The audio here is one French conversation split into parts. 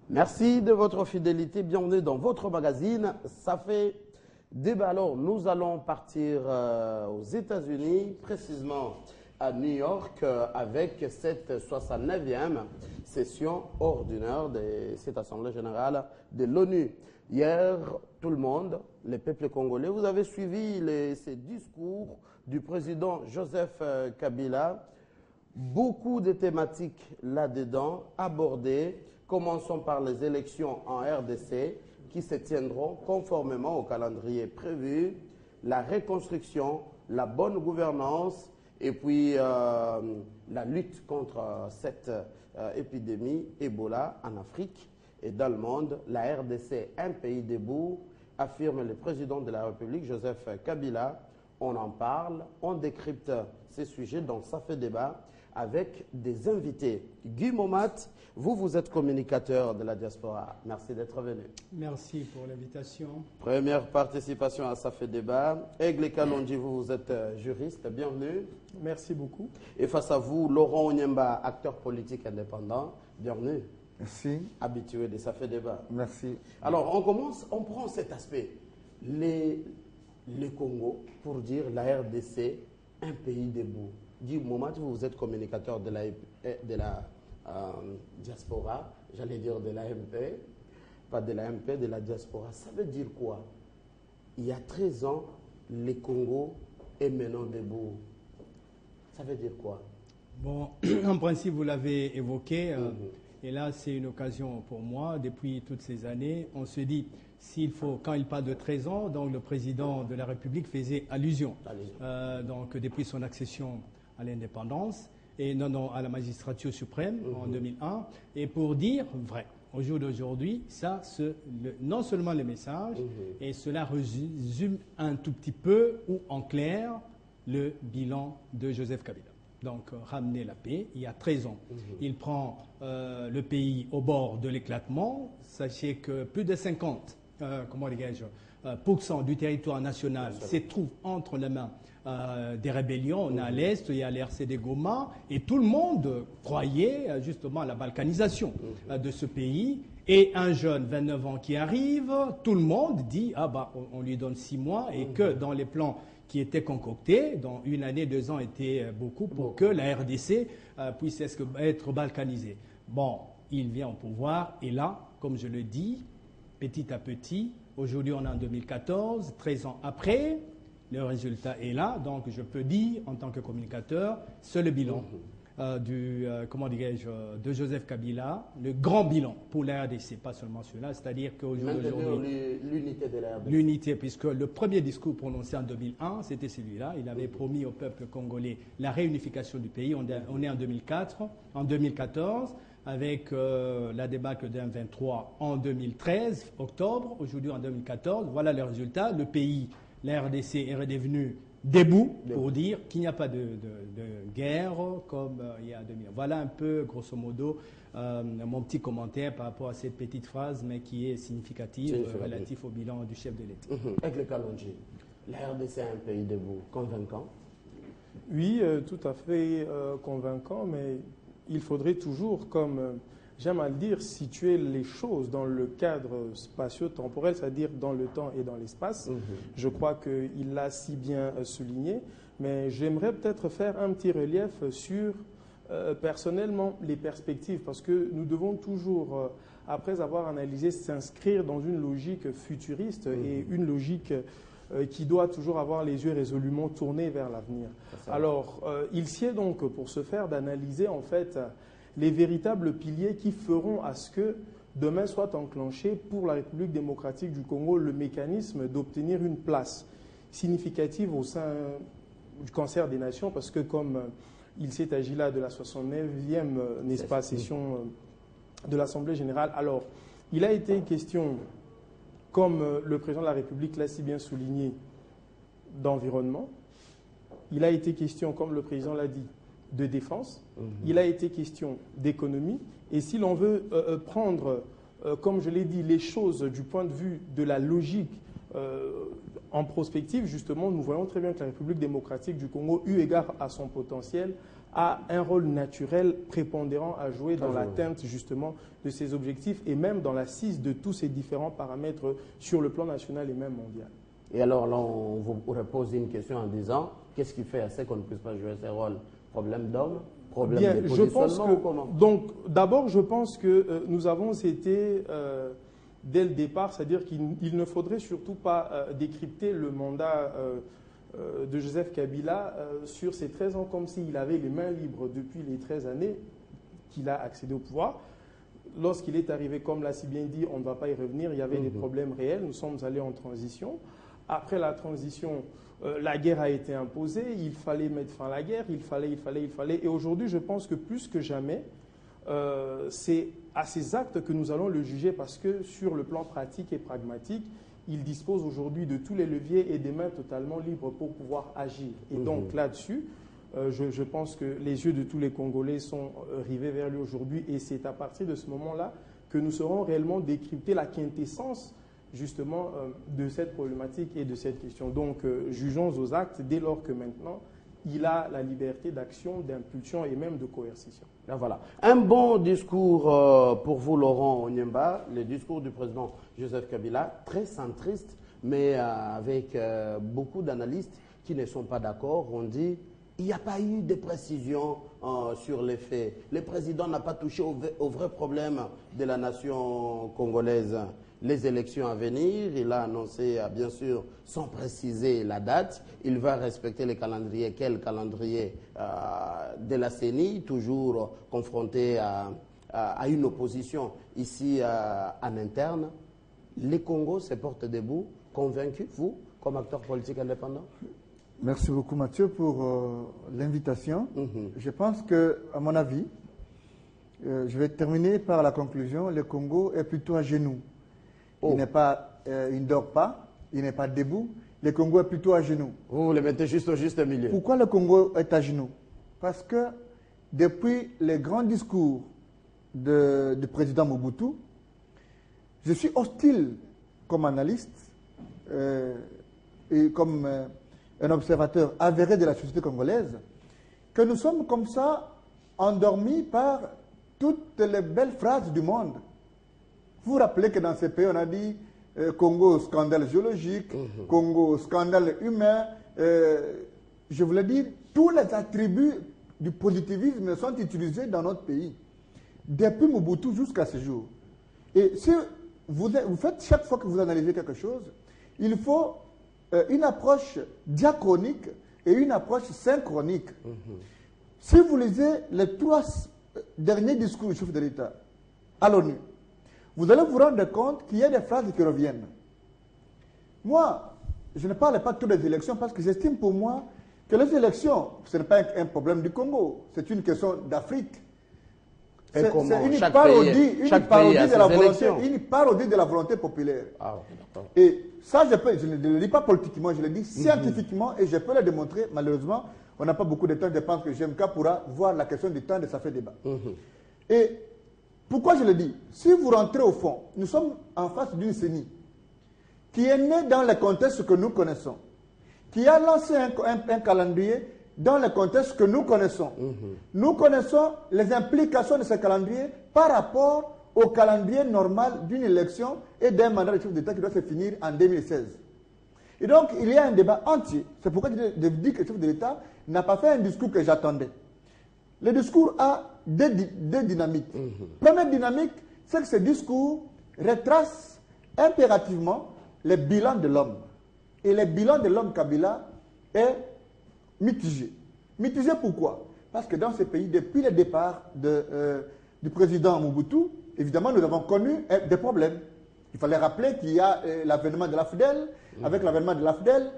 Merci de votre fidélité. Bienvenue dans votre magazine. Ça fait débat. Alors, nous allons partir aux États-Unis, précisément à New York, avec cette 69e session ordinaire de cette Assemblée générale de l'ONU. Hier, tout le monde, les peuples congolais, vous avez suivi ces discours du président Joseph Kabila. Beaucoup de thématiques là-dedans abordées. Commençons par les élections en RDC qui se tiendront conformément au calendrier prévu, la reconstruction, la bonne gouvernance et puis la lutte contre cette épidémie Ebola en Afrique et dans le monde. La RDC, un pays debout, affirme le président de la République, Joseph Kabila. On en parle, on décrypte ces sujets, donc ça fait débat avec des invités. Guy Momat, vous êtes communicateur de la diaspora. Merci d'être venu. Merci pour l'invitation. Première participation à Ça fait débat. Aigle Kalonji, vous êtes juriste. Bienvenue. Merci beaucoup. Et face à vous, Laurent Onyemba, acteur politique indépendant. Bienvenue. Merci. Habitué de Ça fait débat. Merci. Alors, on prend cet aspect. Le Congo, pour dire la RDC, un pays debout. Du moment où vous êtes communicateur de la diaspora, j'allais dire de l'AMP, pas de l'AMP, de la diaspora, ça veut dire quoi? Il y a 13 ans, le Congo est maintenant debout. Ça veut dire quoi? Bon, en principe, vous l'avez évoqué, et là, c'est une occasion pour moi. Depuis toutes ces années, on se dit, quand il parle de 13 ans, donc le président de la République faisait allusion. Donc, depuis son accession à l'indépendance et à la magistrature suprême en 2001, et pour dire vrai. Au jour d'aujourd'hui, non seulement le message, et cela résume un tout petit peu ou en clair le bilan de Joseph Kabila. Donc, ramener la paix, il y a 13 ans. Il prend le pays au bord de l'éclatement. Sachez que plus de 50 % du territoire national se trouve entre les mains des rébellions. On est à l'Est, il y a l'RCD Goma, et tout le monde croyait justement à la balkanisation de ce pays. Et un jeune, 29 ans, qui arrive, tout le monde dit « Ah bah, on lui donne 6 mois » et que dans les plans qui étaient concoctés, dans 1 année, 2 ans était beaucoup pour que la RDC puisse être balkanisée. Bon, il vient au pouvoir et là, comme je le dis, petit à petit, aujourd'hui on est en 2014, 13 ans après, le résultat est là, donc je peux dire en tant que communicateur, c'est le bilan de Joseph Kabila, le grand bilan pour la RDC, pas seulement celui-là, c'est-à-dire qu'aujourd'hui... l'unité de la RDC. L'unité, puisque le premier discours prononcé en 2001, c'était celui-là. Il avait promis au peuple congolais la réunification du pays. On est en 2014, avec la débâcle d'un 23 en 2013, octobre, aujourd'hui en 2014. Voilà le résultat. Le pays, la RDC, est redevenu debout pour dire qu'il n'y a pas de guerre comme il y a 2000 ans. Voilà un peu, grosso modo, mon petit commentaire par rapport à cette petite phrase, mais qui est significative relative au bilan du chef de l'État. Avec le Kalonji, la RDC est un pays debout, convaincant? Oui, tout à fait convaincant, mais il faudrait toujours, comme j'aime à le dire, situer les choses dans le cadre spatio-temporel, c'est-à-dire dans le temps et dans l'espace. Je crois qu'il l'a si bien souligné, mais j'aimerais peut-être faire un petit relief sur, personnellement, les perspectives, parce que nous devons toujours, après avoir analysé, s'inscrire dans une logique futuriste et une logique qui doit toujours avoir les yeux résolument tournés vers l'avenir. Alors, il sied donc pour ce faire d'analyser en fait les véritables piliers qui feront à ce que demain soit enclenché pour la République démocratique du Congo le mécanisme d'obtenir une place significative au sein du concert des nations, parce que comme il s'est agi là de la 69e, n'est-ce pas, session de l'Assemblée générale, alors il a été question, comme le président de la République l'a si bien souligné, d'environnement. Il a été question, comme le président l'a dit, de défense. Il a été question d'économie. Et si l'on veut prendre, comme je l'ai dit, les choses du point de vue de la logique en prospective, justement, nous voyons très bien que la République démocratique du Congo, eu égard à son potentiel, a un rôle naturel prépondérant à jouer dans l'atteinte justement de ces objectifs et même dans l'assise de tous ces différents paramètres sur le plan national et même mondial. Et alors là, on vous repose une question en disant, qu'est-ce qui fait assez qu'on ne puisse pas jouer ce rôle? Problème d'homme? Problème de positionnement ou comment? Donc d'abord, je pense que nous avons été, dès le départ, c'est-à-dire qu'il ne faudrait surtout pas décrypter le mandat de Joseph Kabila sur ces 13 ans comme s'il avait les mains libres depuis les 13 années qu'il a accédé au pouvoir. Lorsqu'il est arrivé, comme l'a si bien dit, on ne va pas y revenir, il y avait des problèmes réels, nous sommes allés en transition. Après la transition, la guerre a été imposée, il fallait mettre fin à la guerre, il fallait. Et aujourd'hui, je pense que plus que jamais, c'est à ces actes que nous allons le juger parce que sur le plan pratique et pragmatique, il dispose aujourd'hui de tous les leviers et des mains totalement libres pour pouvoir agir. Et donc là-dessus, je pense que les yeux de tous les Congolais sont rivés vers lui aujourd'hui et c'est à partir de ce moment-là que nous saurons réellement décrypter la quintessence justement de cette problématique et de cette question. Donc jugeons aux actes dès lors que maintenant il a la liberté d'action, d'impulsion et même de coercition. Là, voilà. Un bon discours pour vous, Laurent Onyemba, le discours du président Joseph Kabila, très centriste, mais avec beaucoup d'analystes qui ne sont pas d'accord. On dit il n'y a pas eu de précision sur les faits. Le président n'a pas touché au vrai problème de la nation congolaise. Les élections à venir, il a annoncé, bien sûr, sans préciser la date, il va respecter le calendrier. Quel calendrier de la CENI, toujours confronté à une opposition ici en interne. Les Congos se portent debout, convaincus, vous, comme acteur politique indépendant? Merci beaucoup Mathieu pour l'invitation. Je pense que, à mon avis, je vais terminer par la conclusion, le Congo est plutôt à genoux. Il ne dort pas, il n'est pas debout, le Congo est plutôt à genoux. Vous le mettez juste au juste milieu. Pourquoi le Congo est à genoux? Parce que depuis les grands discours du président Mobutu, je suis hostile comme analyste et comme un observateur avéré de la société congolaise, que nous sommes comme ça endormis par toutes les belles phrases du monde. Vous vous rappelez que dans ces pays, on a dit Congo, scandale géologique, Congo, scandale humain. Je voulais dire, tous les attributs du positivisme sont utilisés dans notre pays, depuis Mobutu jusqu'à ce jour. Et si vous faites chaque fois que vous analysez quelque chose, il faut une approche diachronique et une approche synchronique. Si vous lisez les 3 derniers discours du chef de l'État à l'ONU, vous allez vous rendre compte qu'il y a des phrases qui reviennent. Moi, je ne parle pas que des élections parce que j'estime pour moi que les élections, ce n'est pas un problème du Congo, c'est une question d'Afrique. C'est une parodie de la volonté populaire. Et ça, je ne le dis pas politiquement, je le dis scientifiquement et je peux le démontrer. Malheureusement, on n'a pas beaucoup de temps. Je pense que GMK pourra voir la question du temps de ça fait débat. Et pourquoi je le dis? Si vous rentrez au fond, nous sommes en face d'une CENI qui est née dans le contexte que nous connaissons, qui a lancé un calendrier dans le contexte que nous connaissons. Nous connaissons les implications de ce calendrier par rapport au calendrier normal d'une élection et d'un mandat de chef d'État qui doit se finir en 2016. Et donc, il y a un débat entier. C'est pourquoi je dis que le chef de l'État n'a pas fait un discours que j'attendais. Le discours a deux dynamiques. Première dynamique, c'est que ce discours retrace impérativement le bilan de l'homme. Et le bilan de l'homme Kabila est mitigé. Mitigé pourquoi? Parce que dans ce pays, depuis le départ du président Mobutu, évidemment, nous avons connu des problèmes. Il fallait rappeler qu'il y a l'avènement de l'AFDEL. Avec l'avènement de l'AFDEL,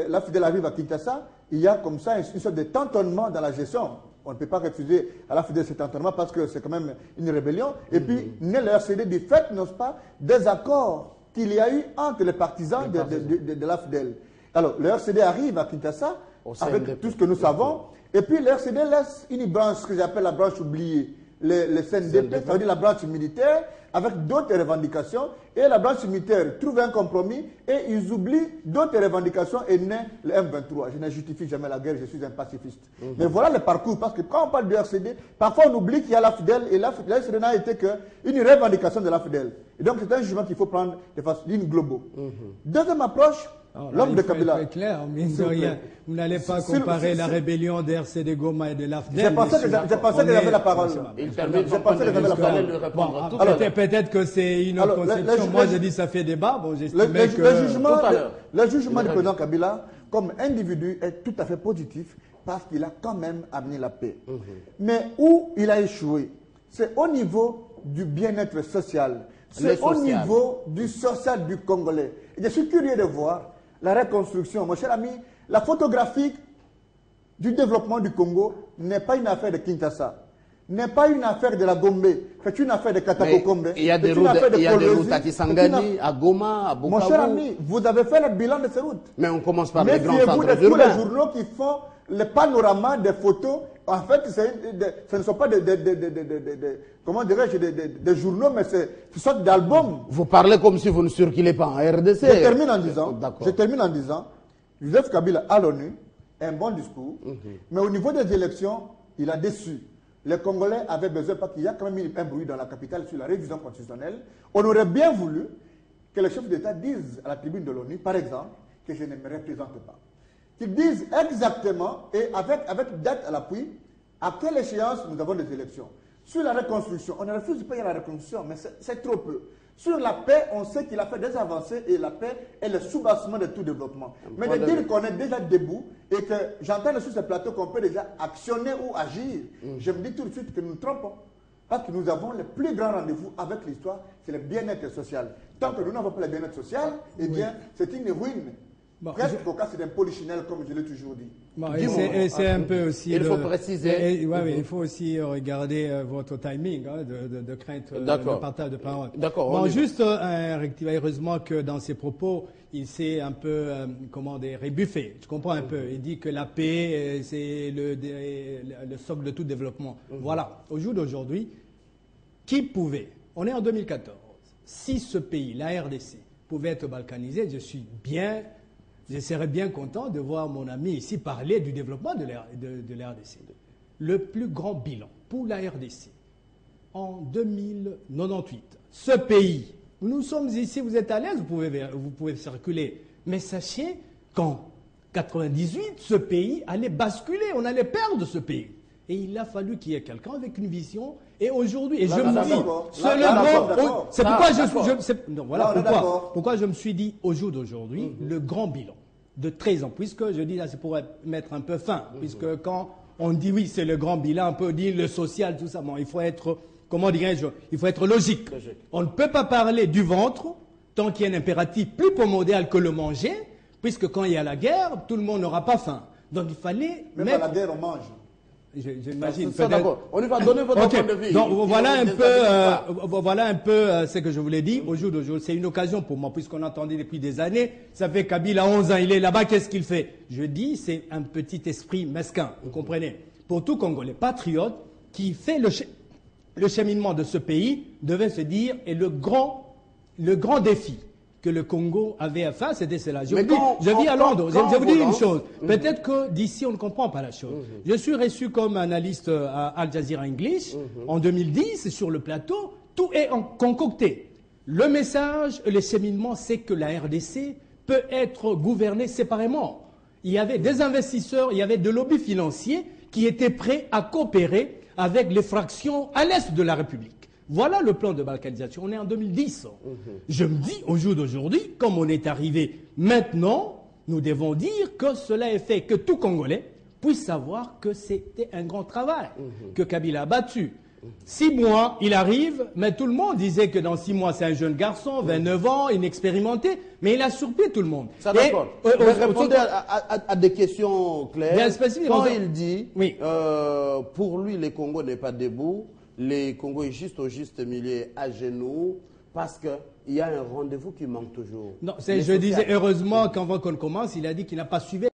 l'AFDEL arrive à Kinshasa. Il y a comme ça une sorte de tâtonnement dans la gestion. On ne peut pas refuser à l'AFDEL cet tâtonnement parce que c'est quand même une rébellion. Et puis, naît le RCD du fait, n'est-ce pas, des accords qu'il y a eu entre les partisans de l'AFDEL. Alors, le RCD arrive à Kinshasa avec tout ce que nous savons. Et puis, le RCD laisse une branche que j'appelle la branche oubliée les CNDP, ça veut dire la branche militaire, avec d'autres revendications, et la branche militaire trouve un compromis, et ils oublient d'autres revendications, et naît le M23. Je ne justifie jamais la guerre, je suis un pacifiste. Mais voilà le parcours, parce que quand on parle du RCD, parfois on oublie qu'il y a la FIDEL, et la RCD n'a été qu'une revendication de la FIDEL. Et donc c'est un jugement qu'il faut prendre de façon globale. Deuxième approche, l'homme de Kabila. C'est clair, mine de rien. Vous n'allez pas comparer la rébellion de RCD Goma et de l'AFDEL. J'ai pensé que j'avais la parole. Il permet de lui répondre tout à l'heure. Peut-être que c'est une autre conception. Moi, je dis ça fait débat. Bon, le jugement du président Kabila, comme individu, est tout à fait positif parce qu'il a quand même amené la paix. Mais où il a échoué, c'est au niveau du bien-être social. C'est au niveau du social du Congolais. Et je suis curieux de voir la reconstruction. Mon cher ami, la photographie du développement du Congo n'est pas une affaire de Kinshasa, n'est pas une affaire de la Gombe, c'est une affaire de Katakokombe. Il y a des routes à Kisangani, à Goma, à Bukavu. Mon cher ami, vous avez fait le bilan de ces routes. Mais on commence par les grands centres urbains. Méfiez-vous de tous les journaux qui font le panorama des photos. En fait, ce ne sont pas comment dirais-je, des journaux, mais c'est une sorte d'album. Vous parlez comme si vous ne circulez pas en RDC. Je termine en disant, Joseph Kabila à l'ONU, un bon discours, mais au niveau des élections, il a déçu. Les Congolais avaient besoin, parce qu'il y a quand même eu un bruit dans la capitale sur la révision constitutionnelle. On aurait bien voulu que le chef d'État dise à la tribune de l'ONU, par exemple, que je ne me représente pas. Qu'ils disent exactement, et avec date à l'appui, à quelle échéance nous avons des élections. Sur la reconstruction, on ne refuse pas la reconstruction, mais c'est trop peu. Sur la paix, on sait qu'il a fait des avancées et la paix est le soubassement de tout développement. Mais de dire qu'on est déjà debout et que j'entends sur ce plateau qu'on peut déjà actionner ou agir, je me dis tout de suite que nous nous trompons. Parce que nous avons le plus grand rendez-vous avec l'histoire, c'est le bien-être social. Tant que nous n'avons pas le bien-être social, eh bien, c'est une ruine. Presque au cas d'un polichinelle, comme je l'ai toujours dit. C'est un peu aussi. Il faut préciser. Il faut aussi regarder votre timing de crainte de partage de parole. D'accord. Bon, juste un rectifier. Heureusement que dans ses propos, il s'est un peu, rébuffé. Je comprends un peu. Il dit que la paix, c'est le socle de tout développement. Voilà. Au jour d'aujourd'hui, qui pouvait, on est en 2014, si ce pays, la RDC, pouvait être balkanisé, je serais bien content de voir mon ami ici parler du développement de la RDC. Le plus grand bilan pour la RDC en 2098. Ce pays, nous sommes ici, vous êtes à l'aise, vous pouvez circuler. Mais sachez qu'en 98, ce pays allait basculer, on allait perdre ce pays. Et il a fallu qu'il y ait quelqu'un avec une vision. Et aujourd'hui, et je me dis, c'est pourquoi je me suis dit, au jour d'aujourd'hui, le grand bilan de 13 ans, puisque je dis là, c'est pour mettre un peu fin, puisque quand on dit oui, c'est le grand bilan, on peut dire le social, tout ça, bon, il faut être, comment dirais-je, il faut être logique. On ne peut pas parler du ventre tant qu'il y a un impératif plus primordial que le manger, puisque quand il y a la guerre, tout le monde n'aura pas faim. Donc il fallait même à la guerre, on mange. J'imagine. On va donner votre point de vue. Donc voilà un peu ce que je voulais dire. Au jour d'aujourd'hui, c'est une occasion pour moi, puisqu'on entendait depuis des années. Ça fait Kabila 11 ans, il est là-bas, qu'est-ce qu'il fait? Je dis, c'est un petit esprit mesquin, vous comprenez? Pour tout Congolais patriote qui fait le cheminement de ce pays, devait se dire, et le grand défi que le Congo avait à faire, c'était cela. Je vis à Londres. Je vous dis une chose. Peut-être que d'ici, on ne comprend pas la chose. Je suis reçu comme analyste à Al Jazeera English en 2010 sur le plateau. Tout est concocté. Le message, le cheminement, c'est que la RDC peut être gouvernée séparément. Il y avait des investisseurs, il y avait des lobbies financiers qui étaient prêts à coopérer avec les fractions à l'est de la République. Voilà le plan de balkanisation. On est en 2010. Je me dis, au jour d'aujourd'hui, comme on est arrivé maintenant, nous devons dire que cela est fait, que tout Congolais puisse savoir que c'était un grand travail que Kabila a battu. 6 mois, il arrive, mais tout le monde disait que dans 6 mois, c'est un jeune garçon, 29 ans, inexpérimenté, mais il a surpris tout le monde. Ça d'accord. Répondez à des questions claires. Bien spécifiques. Quand il dit, pour lui, les Congos n'est pas debout, les Congoïstes au juste milieu à genoux, parce qu'il y a un rendez-vous qui manque toujours. Non, je disais, heureusement, quand on commence, il a dit qu'il n'a pas suivi